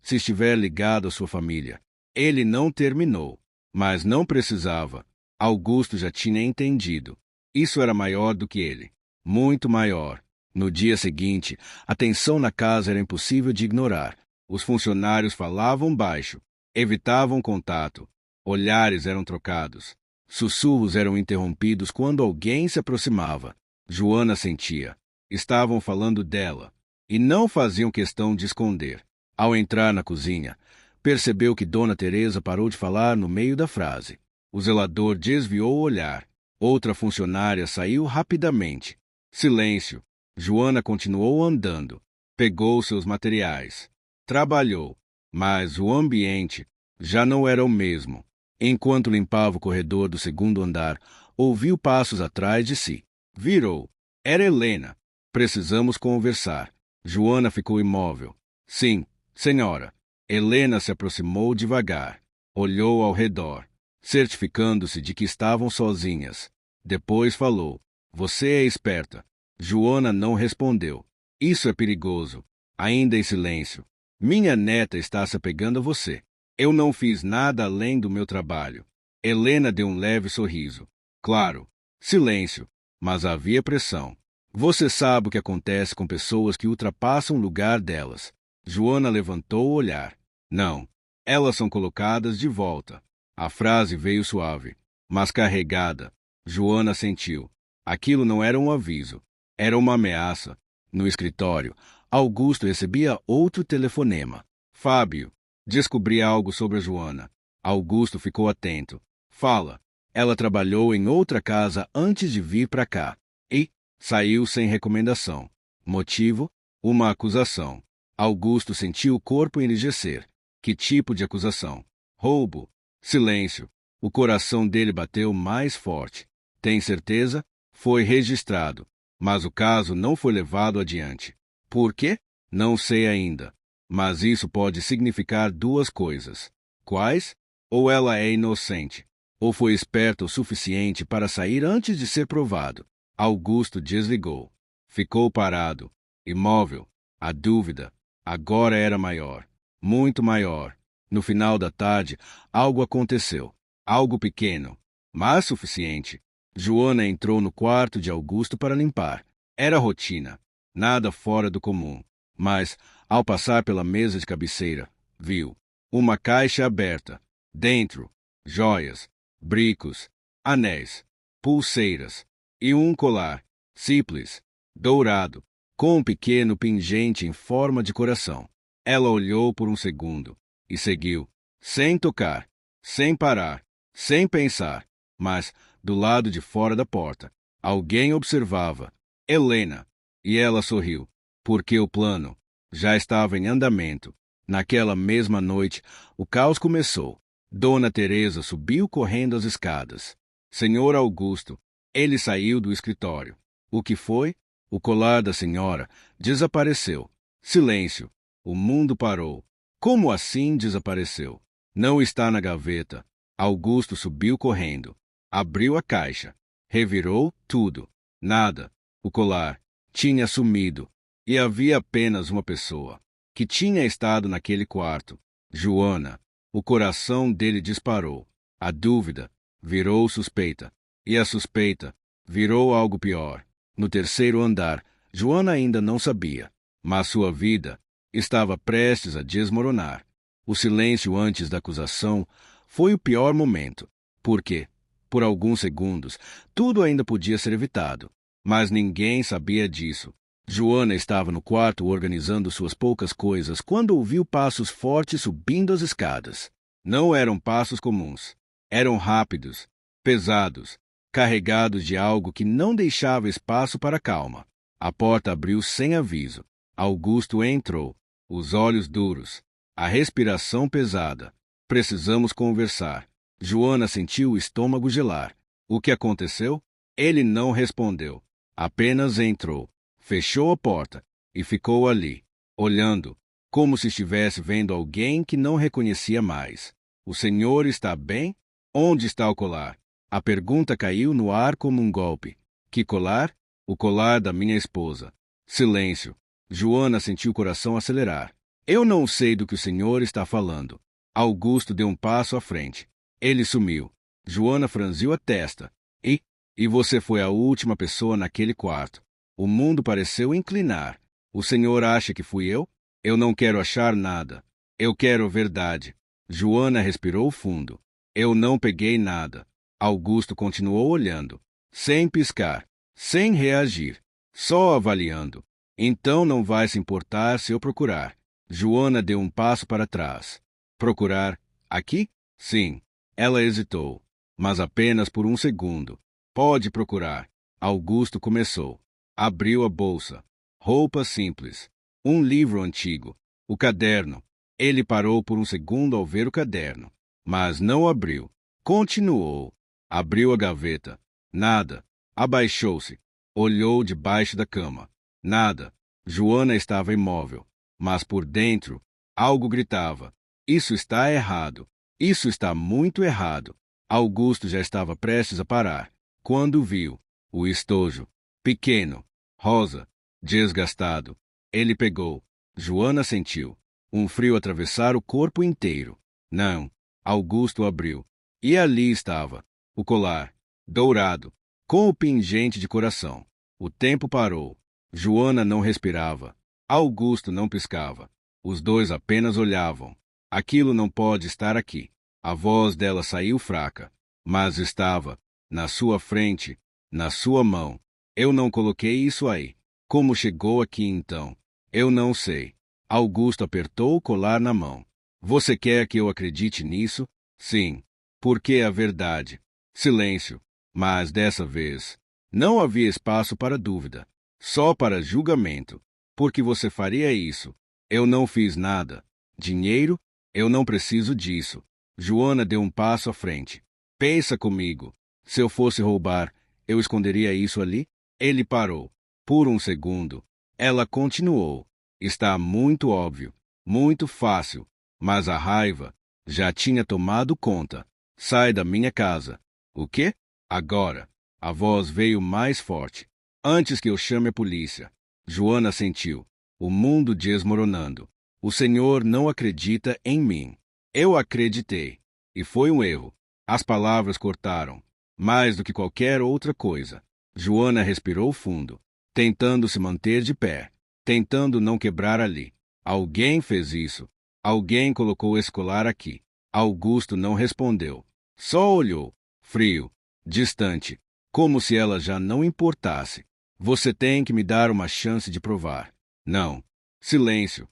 se estiver ligado à sua família, ele não terminou. Mas não precisava. Augusto já tinha entendido. Isso era maior do que ele. Muito maior. No dia seguinte, a tensão na casa era impossível de ignorar. Os funcionários falavam baixo. Evitavam contato. Olhares eram trocados. Sussurros eram interrompidos quando alguém se aproximava. Joana sentia. Estavam falando dela. E não faziam questão de esconder. Ao entrar na cozinha, percebeu que Dona Teresa parou de falar no meio da frase. O zelador desviou o olhar. Outra funcionária saiu rapidamente. Silêncio. Joana continuou andando. Pegou seus materiais. Trabalhou. Mas o ambiente já não era o mesmo. Enquanto limpava o corredor do segundo andar, ouviu passos atrás de si. Virou. Era Helena. Precisamos conversar. Joana ficou imóvel. Sim, senhora. Helena se aproximou devagar. Olhou ao redor, certificando-se de que estavam sozinhas. Depois falou. Você é esperta. Joana não respondeu. Isso é perigoso. Ainda em silêncio. Minha neta está se apegando a você. Eu não fiz nada além do meu trabalho. Helena deu um leve sorriso. Claro. Silêncio. Mas havia pressão. Você sabe o que acontece com pessoas que ultrapassam o lugar delas. Joana levantou o olhar. Não. Elas são colocadas de volta. A frase veio suave, mas carregada. Joana sentiu. Aquilo não era um aviso. Era uma ameaça. No escritório, Augusto recebia outro telefonema. Fábio. Descobri algo sobre a Joana. Augusto ficou atento. Fala. Ela trabalhou em outra casa antes de vir para cá. E saiu sem recomendação. Motivo? Uma acusação. Augusto sentiu o corpo enrijecer. Que tipo de acusação? Roubo. Silêncio. O coração dele bateu mais forte. Tem certeza? Foi registrado. Mas o caso não foi levado adiante. Por quê? Não sei ainda. Mas isso pode significar duas coisas. Quais? Ou ela é inocente, ou foi esperta o suficiente para sair antes de ser provado. Augusto desligou. Ficou parado, imóvel. A dúvida agora era maior, muito maior. No final da tarde, algo aconteceu. Algo pequeno, mas suficiente. Joana entrou no quarto de Augusto para limpar. Era rotina, nada fora do comum. Mas, ao passar pela mesa de cabeceira, viu uma caixa aberta. Dentro, joias, brincos, anéis, pulseiras e um colar, simples, dourado, com um pequeno pingente em forma de coração. Ela olhou por um segundo e seguiu, sem tocar, sem parar, sem pensar. Mas, do lado de fora da porta, alguém observava. Helena. E ela sorriu, porque o plano já estava em andamento. Naquela mesma noite, o caos começou. Dona Teresa subiu correndo as escadas. Senhor Augusto. Ele saiu do escritório. O que foi? O colar da senhora desapareceu. Silêncio. O mundo parou. Como assim desapareceu? Não está na gaveta. Augusto subiu correndo. Abriu a caixa. Revirou tudo. Nada. O colar tinha sumido. E havia apenas uma pessoa que tinha estado naquele quarto. Joana. O coração dele disparou. A dúvida virou suspeita. E a suspeita virou algo pior. No terceiro andar, Joana ainda não sabia, mas sua vida estava prestes a desmoronar. O silêncio antes da acusação foi o pior momento. Por quê? Por alguns segundos, tudo ainda podia ser evitado. Mas ninguém sabia disso. Joana estava no quarto organizando suas poucas coisas quando ouviu passos fortes subindo as escadas. Não eram passos comuns. Eram rápidos, pesados, carregados de algo que não deixava espaço para calma. A porta abriu sem aviso. Augusto entrou, os olhos duros, a respiração pesada. Precisamos conversar. Joana sentiu o estômago gelar. O que aconteceu? Ele não respondeu. Apenas entrou, fechou a porta e ficou ali, olhando, como se estivesse vendo alguém que não reconhecia mais. O senhor está bem? Onde está o colar? A pergunta caiu no ar como um golpe. Que colar? O colar da minha esposa. Silêncio. Joana sentiu o coração acelerar. Eu não sei do que o senhor está falando. Augusto deu um passo à frente. Ele sumiu. Joana franziu a testa. E você foi a última pessoa naquele quarto. O mundo pareceu inclinar. O senhor acha que fui eu? Eu não quero achar nada. Eu quero verdade. Joana respirou fundo. Eu não peguei nada. Augusto continuou olhando, sem piscar, sem reagir, só avaliando. Então não vai se importar se eu procurar. Joana deu um passo para trás. Procurar? Aqui? Sim. Ela hesitou, mas apenas por um segundo. Pode procurar. Augusto começou. Abriu a bolsa. Roupa simples. Um livro antigo. O caderno. Ele parou por um segundo ao ver o caderno, mas não abriu. Continuou. Abriu a gaveta. Nada. Abaixou-se. Olhou debaixo da cama. Nada. Joana estava imóvel, mas por dentro, algo gritava. Isso está errado. Isso está muito errado. Augusto já estava prestes a parar, quando viu o estojo, pequeno, rosa, desgastado. Ele pegou. Joana sentiu um frio atravessar o corpo inteiro. Não. Augusto abriu. E ali estava o colar, dourado, com o pingente de coração. O tempo parou. Joana não respirava. Augusto não piscava. Os dois apenas olhavam. Aquilo não pode estar aqui. A voz dela saiu fraca, mas estava na sua frente, na sua mão. Eu não coloquei isso aí. Como chegou aqui então? Eu não sei. Augusto apertou o colar na mão. Você quer que eu acredite nisso? Sim. Porque é a verdade. Silêncio. Mas dessa vez, não havia espaço para dúvida. Só para julgamento. Por que você faria isso? Eu não fiz nada. Dinheiro? Eu não preciso disso. Joana deu um passo à frente. Pensa comigo. Se eu fosse roubar, eu esconderia isso ali? Ele parou. Por um segundo. Ela continuou. Está muito óbvio. Muito fácil. Mas a raiva já tinha tomado conta. Sai da minha casa. O quê? Agora. A voz veio mais forte. Antes que eu chame a polícia. Joana sentiu o mundo desmoronando. O Senhor não acredita em mim. Eu acreditei. E foi um erro. As palavras cortaram. Mais do que qualquer outra coisa. Joana respirou fundo, tentando se manter de pé, tentando não quebrar ali. Alguém fez isso. Alguém colocou esse colar aqui. Augusto não respondeu. Só olhou, frio, distante, como se ela já não importasse. Você tem que me dar uma chance de provar. Não. Silêncio.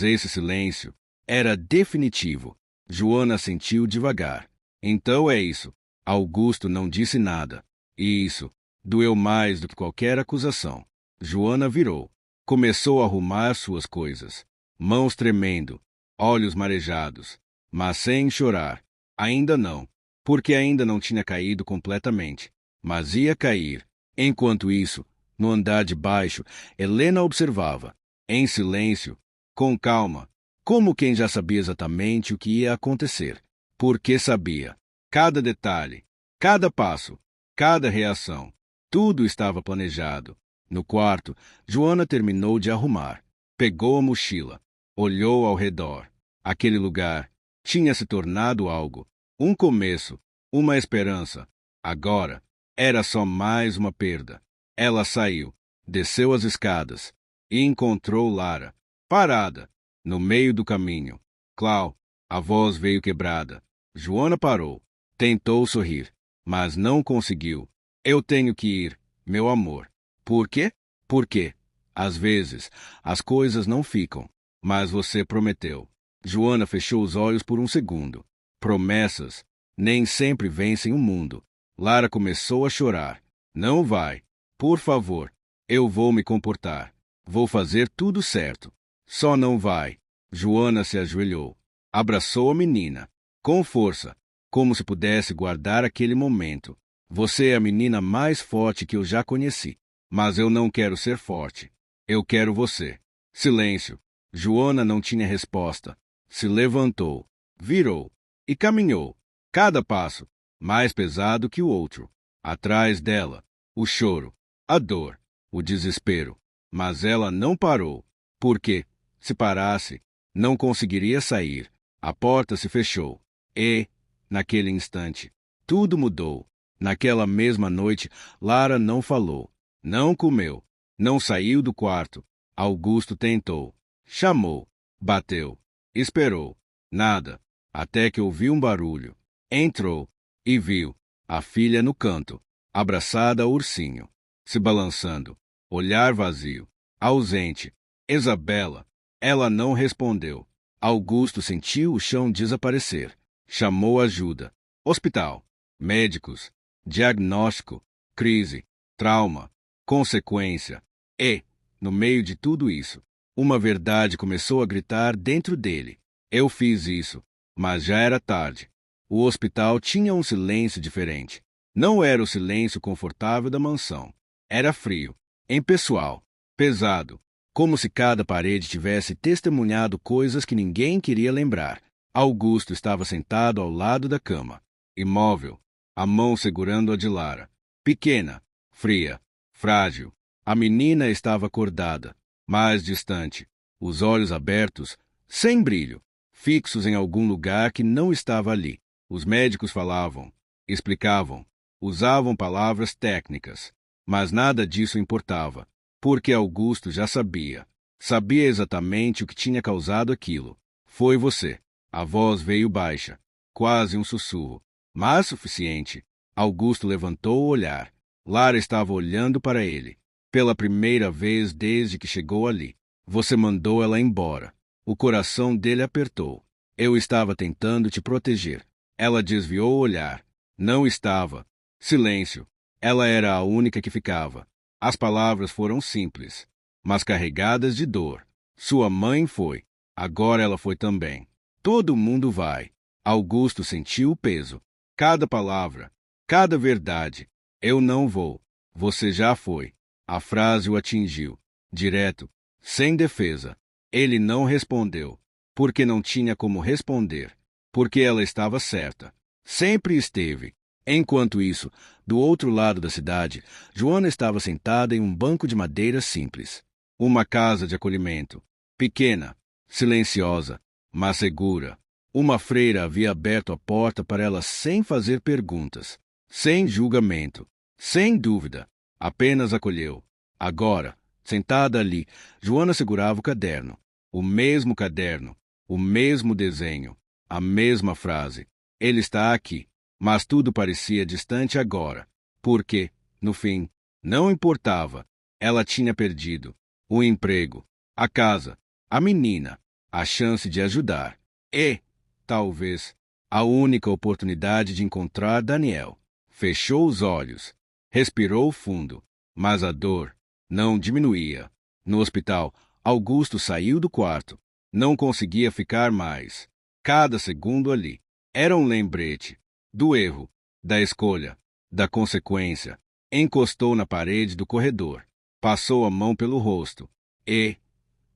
Esse silêncio era definitivo. Joana sentiu devagar. Então é isso. Augusto não disse nada. E isso doeu mais do que qualquer acusação. Joana virou. Começou a arrumar suas coisas. Mãos tremendo, olhos marejados, mas sem chorar. Ainda não, porque ainda não tinha caído completamente. Mas ia cair. Enquanto isso, no andar de baixo, Helena observava, em silêncio, com calma, como quem já sabia exatamente o que ia acontecer. Porque sabia. Cada detalhe, cada passo, cada reação, tudo estava planejado. No quarto, Joana terminou de arrumar. Pegou a mochila. Olhou ao redor. Aquele lugar tinha se tornado algo. Um começo, uma esperança. Agora, era só mais uma perda. Ela saiu, desceu as escadas e encontrou Lara, parada, no meio do caminho. Clau, a voz veio quebrada. Joana parou. Tentou sorrir, mas não conseguiu. Eu tenho que ir, meu amor. Por quê? Porque, às vezes, as coisas não ficam. Mas você prometeu. Joana fechou os olhos por um segundo. Promessas nem sempre vencem o mundo. Lara começou a chorar. Não vai. Por favor. Eu vou me comportar. Vou fazer tudo certo. Só não vai. Joana se ajoelhou. Abraçou a menina. Com força. Como se pudesse guardar aquele momento. Você é a menina mais forte que eu já conheci. Mas eu não quero ser forte. Eu quero você. Silêncio. Joana não tinha resposta. Se levantou, virou e caminhou. Cada passo, mais pesado que o outro. Atrás dela, o choro, a dor, o desespero. Mas ela não parou. Porque, se parasse, não conseguiria sair. A porta se fechou. E, naquele instante, tudo mudou. Naquela mesma noite, Lara não falou, não comeu, não saiu do quarto. Augusto tentou, chamou, bateu, esperou. Nada, até que ouviu um barulho. Entrou e viu A filha no canto, abraçada ao ursinho, se balançando, olhar vazio, ausente. Isabela. Ela não respondeu. Augusto sentiu o chão desaparecer. Chamou ajuda. Hospital. Médicos. Diagnóstico. Crise. Trauma. Consequência. E, no meio de tudo isso, uma verdade começou a gritar dentro dele. Eu fiz isso, mas já era tarde. O hospital tinha um silêncio diferente. Não era o silêncio confortável da mansão. Era frio, impessoal, pesado, como se cada parede tivesse testemunhado coisas que ninguém queria lembrar. Augusto estava sentado ao lado da cama, imóvel, a mão segurando a de Lara. Pequena, fria, frágil. A menina estava acordada, mais distante, os olhos abertos, sem brilho, fixos em algum lugar que não estava ali. Os médicos falavam, explicavam, usavam palavras técnicas, mas nada disso importava, porque Augusto já sabia. Sabia exatamente o que tinha causado aquilo. Foi você. A voz veio baixa, quase um sussurro, mas suficiente. Augusto levantou o olhar. Lara estava olhando para ele. Pela primeira vez desde que chegou ali. Você mandou ela embora. O coração dele apertou. Eu estava tentando te proteger. Ela desviou o olhar. Não estava. Silêncio. Ela era a única que ficava. As palavras foram simples, mas carregadas de dor. Sua mãe foi. Agora ela foi também. Todo mundo vai. Augusto sentiu o peso. Cada palavra. Cada verdade. Eu não vou. Você já foi. A frase o atingiu. Direto. Sem defesa. Ele não respondeu. Porque não tinha como responder. Porque ela estava certa. Sempre esteve. Enquanto isso, do outro lado da cidade, Joana estava sentada em um banco de madeira simples. Uma casa de acolhimento. Pequena, silenciosa, mas segura. Uma freira havia aberto a porta para ela sem fazer perguntas, sem julgamento, sem dúvida. Apenas acolheu. Agora, sentada ali, Joana segurava o caderno. O mesmo caderno, o mesmo desenho, a mesma frase. Ele está aqui. Mas tudo parecia distante agora, porque, no fim, não importava. Ela tinha perdido o emprego, a casa, a menina, a chance de ajudar e, talvez, a única oportunidade de encontrar Daniel. Fechou os olhos, respirou fundo, mas a dor não diminuía. No hospital, Augusto saiu do quarto. Não conseguia ficar mais. Cada segundo ali era um lembrete do erro, da escolha, da consequência. Encostou na parede do corredor, passou a mão pelo rosto e,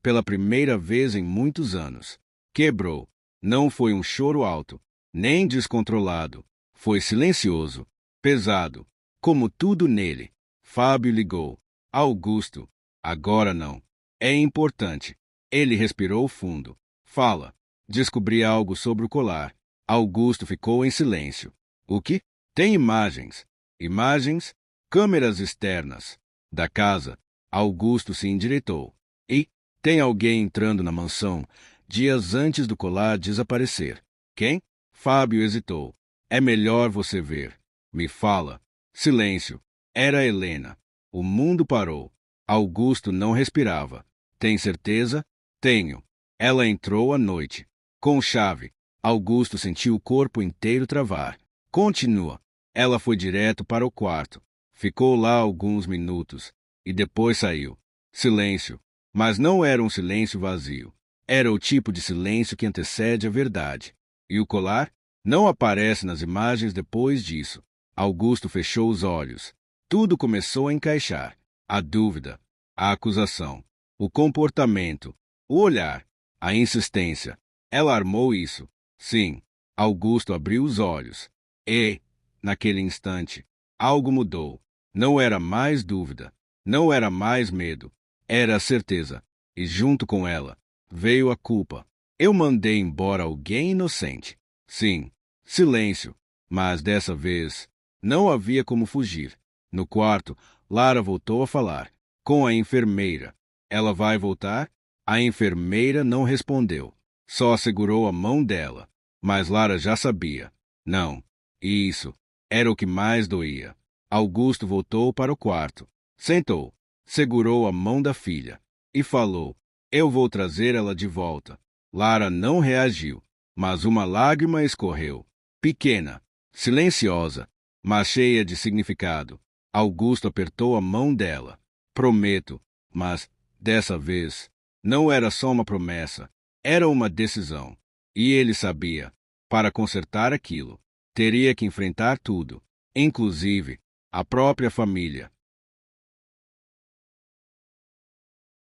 pela primeira vez em muitos anos, quebrou. Não foi um choro alto, nem descontrolado. Foi silencioso, pesado, como tudo nele. Fábio ligou. Augusto, agora não. É importante. Ele respirou fundo. Fala. Descobri algo sobre o colar. Augusto ficou em silêncio. O que? Tem imagens. Imagens? Câmeras externas. Da casa. Augusto se endireitou. E tem alguém entrando na mansão dias antes do colar desaparecer. Quem? Fábio hesitou. É melhor você ver. Me fala. Silêncio. Era Helena. O mundo parou. Augusto não respirava. Tem certeza? Tenho. Ela entrou à noite. Com chave. Augusto sentiu o corpo inteiro travar. Continua. Ela foi direto para o quarto. Ficou lá alguns minutos. E depois saiu. Silêncio. Mas não era um silêncio vazio. Era o tipo de silêncio que antecede a verdade. E o colar? Não aparece nas imagens depois disso. Augusto fechou os olhos. Tudo começou a encaixar. A dúvida. A acusação. O comportamento. O olhar. A insistência. Ela armou isso. Sim. Augusto abriu os olhos. E, naquele instante, algo mudou. Não era mais dúvida. Não era mais medo. Era a certeza. E junto com ela, veio a culpa. Eu mandei embora alguém inocente. Sim. Silêncio. Mas dessa vez, não havia como fugir. No quarto, Lara voltou a falar. Com a enfermeira. Ela vai voltar? A enfermeira não respondeu. Só segurou a mão dela. Mas Lara já sabia. Não. Isso. Era o que mais doía. Augusto voltou para o quarto. Sentou, segurou a mão da filha e falou: Eu vou trazer ela de volta. Lara não reagiu, mas uma lágrima escorreu. Pequena, silenciosa, mas cheia de significado. Augusto apertou a mão dela. Prometo, mas, dessa vez, não era só uma promessa, era uma decisão. E ele sabia, para consertar aquilo, teria que enfrentar tudo, inclusive a própria família.